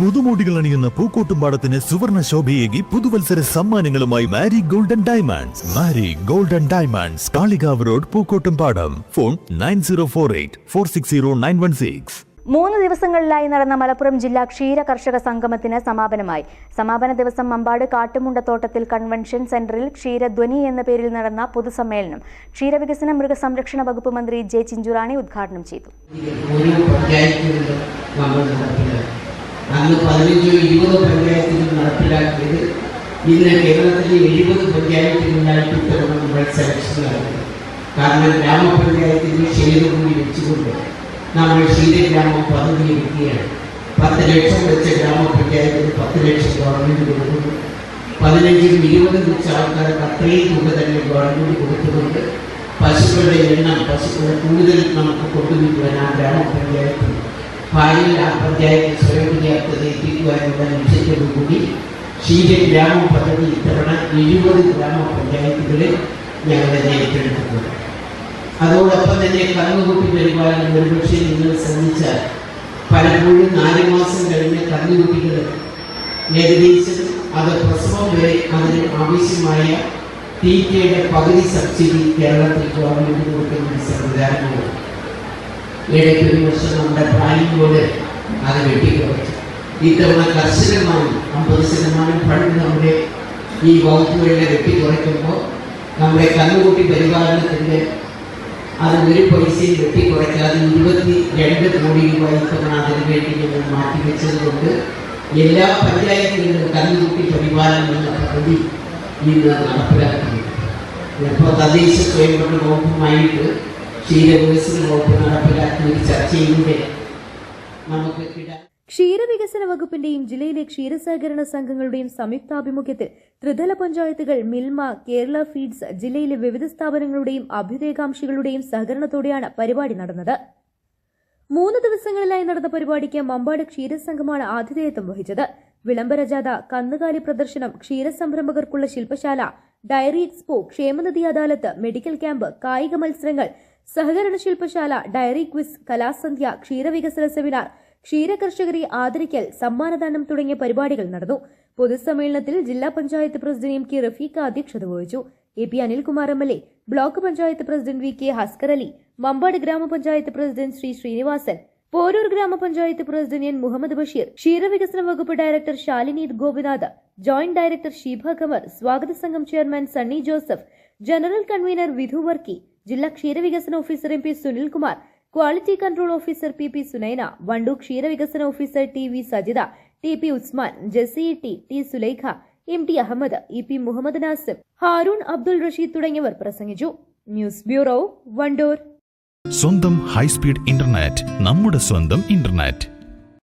പുതുമോടികൾ അണിയുന്ന പൂക്കോട്ടുംപാടത്തിന് സുവർണ ശോഭയേകി പുതുവത്സര സമ്മാനങ്ങളുമായി Mari golden diamonds. Mari golden diamonds, Kalikavu road, Pookkottumpadam. Phone 9048460916. 3 ദിവസങ്ങളിലായി നടന്ന മലപ്പുറം ജില്ലാ ക്ഷീര കർഷക സംഗമത്തിന് സമാപനമായി. സമാപന ദിവസം മമ്പാട് കാട്ടുമുണ്ടത്തോട്ടത്തിൽ കൺവെൻഷൻ സെന്ററിൽ ക്ഷീരധ്വനി എന്ന പേരിൽ നടന്ന പൊതുസമ്മേളനം ക്ഷീരവികസന മൃഗസംരക്ഷണ വകുപ്പ് മന്ത്രി ജെ ചിഞ്ചുറാണി ഉദ്ഘാടനം ചെയ്തു. അന്ന് 15-20 പഞ്ചായത്തുകൾ നടപ്പിലാക്കിയത് ഇന്ന് കേരളത്തിലെ 70 പഞ്ചായത്തുകളിലായിട്ട് ഇത്തരം സെലക്ഷൻ നടത്തി. കാരണം ഗ്രാമപഞ്ചായത്തിന്റെ ഷെയർ കൂടി വെച്ചുകൊണ്ട് നമ്മൾ ക്ഷീരഗ്രാമം പദ്ധതി എടുക്കുകയാണ്. 10 ലക്ഷം വെച്ച ഗ്രാമപഞ്ചായത്തിന് 10 ലക്ഷം ഗവൺമെന്റ് കൊടുക്കുന്നു. 15-20 ലക്ഷം ആൾക്കാർക്ക് അത്രയും തുക തന്നെ ഗവൺമെന്റ് കൊടുത്തുകൊണ്ട് പശുക്കളുടെ എണ്ണം കൂടുതൽ നമുക്ക് കൊണ്ടുവരുവാൻ ആ ഗ്രാമപഞ്ചായത്ത് ഭാവിയിൽ ആ പഞ്ചായത്ത് സ്വയം പര്യാപ്തത എത്തിക്കുവാനുള്ള ലക്ഷ്യത്തോടുകൂടി ക്ഷീരഗ്രാമ പദ്ധതി ഇത്തവണ 70 ഗ്രാമപഞ്ചായത്തുകളിൽ ഞങ്ങളുടെ ഏറ്റെടുത്തിട്ടുണ്ട്. അതോടൊപ്പം തന്നെ കന്നുകുട്ടി പരിപാലനം ഒരുപക്ഷെ നിങ്ങൾ ശ്രദ്ധിച്ചാൽ പലപ്പോഴും 4 മാസം കഴിഞ്ഞ കന്നുകുട്ടികൾ ഏകദേശം അത് പ്രസവം വരെ അതിന് ആവശ്യമായ തീറ്റയുടെ പകുതി സബ്സിഡി കേരളത്തിൽ ഗവൺമെന്റ് കൊടുക്കുന്ന ഒരു സംവിധാനമാണ്. ഏതൊരു വർഷം നമ്മുടെ പ്ലാനിങ്ങോട് അത് വെട്ടിക്കുറച്ചു. ഇത്തവണ കർശനമായി 50% ഫണ്ട് നമ്മുടെ ഈ വകുപ്പുകളിലെ വെട്ടിക്കുറയ്ക്കുമ്പോൾ നമ്മുടെ കന്നുകുട്ടി പരിപാലനത്തിൻ്റെ അത് ഒരു പൈസയും വെട്ടിക്കുറയ്ക്കാതെ 22 കോടി രൂപ ഇത്തവണ അതിന് വേണ്ടി ഞങ്ങൾ മാറ്റിവെച്ചത് കൊണ്ട് എല്ലാ പഞ്ചായത്തുകളിലും കന്നുകുട്ടി പരിപാലനം എന്ന പദ്ധതി ഇന്ന് നടപ്പിലാക്കുന്നു. ഇപ്പോൾ തദ്ദേശ സ്വയംഭരണ വകുപ്പുമായിട്ട് ക്ഷീരവികസന വകുപ്പ് നടപ്പിലാക്കിയ ഒരു ചർച്ചയിലൂടെ നമുക്ക് ക്ഷീരവികസന വകുപ്പിന്റെയും ജില്ലയിലെ ക്ഷീരസഹകരണ സംഘങ്ങളുടെയും സംയുക്താഭിമുഖ്യത്തിൽ ത്രിതല പഞ്ചായത്തുകൾ, മിൽമ, കേരള ഫീഡ്സ്, ജില്ലയിലെ വിവിധ സ്ഥാപനങ്ങളുടെയും അഭ്യുദയകാംക്ഷികളുടെയും സഹകരണത്തോടെയാണ് പരിപാടി നടന്നത്. 3 ദിവസങ്ങളിലായി നടന്ന പരിപാടിക്ക് മമ്പാട് ക്ഷീരസംഘമാണ് ആതിഥേയത്വം വഹിച്ചത്. വിളംബരജാഥ, കന്നുകാലി പ്രദർശനം, ക്ഷീരസംരംഭകർക്കുള്ള ശില്പശാല, ഡയറി എക്സ്പോ, ക്ഷേമനിധി അദാലത്ത്, മെഡിക്കൽ ക്യാമ്പ്, കായിക മത്സരങ്ങൾ, സഹകരണ ശില്പശാല, ഡയറി ക്വിസ്, കലാസന്ധ്യ, ക്ഷീരവികസന സെമിനാർ, ക്ഷീരകർഷകരെ ആദരിക്കൽ, സമ്മാനദാനം തുടങ്ങിയ പരിപാടികൾ നടന്നു. പൊതുസമ്മേളനത്തിൽ ജില്ലാ panchayat president M K Rafeeq അധ്യക്ഷത വഹിച്ചു. A P Anilkumar MLA, block panchayat president V K Haskar Ali, Mambad ഗ്രാമപഞ്ചായത്ത് പ്രസിഡന്റ് ശ്രീ ശ്രീനിവാസൻ, പോരൂർ ഗ്രാമപഞ്ചായത്ത് പ്രസിഡന്റ് എൻ മുഹമ്മദ് ബഷീർ, ക്ഷീരവികസന വകുപ്പ് director Shalineeth Gopinath, joint director Sheeba Khamar, സ്വാഗത സംഘം chairman Sunny Joseph, general convener Vidhu Varkey, ജില്ലാ ക്ഷീരവികസന officer MP Sunilkumar, quality control officer PP Sunaina, Wandoor ക്ഷീരവികസന officer TV Sajitha, TP Usman, Jessy T Sulaikha, MT Ahmed, EP Muhammad Nazim, Haroon Abdul Rasheed തുടങ്ങിയവർ പ്രസംഗിച്ചു. News bureau, Wandoor. സ്വന്തം ഹൈസ്പീഡ് ഇന്റർനെറ്റ്, നമ്മുടെ സ്വന്തം ഇന്റർനെറ്റ്.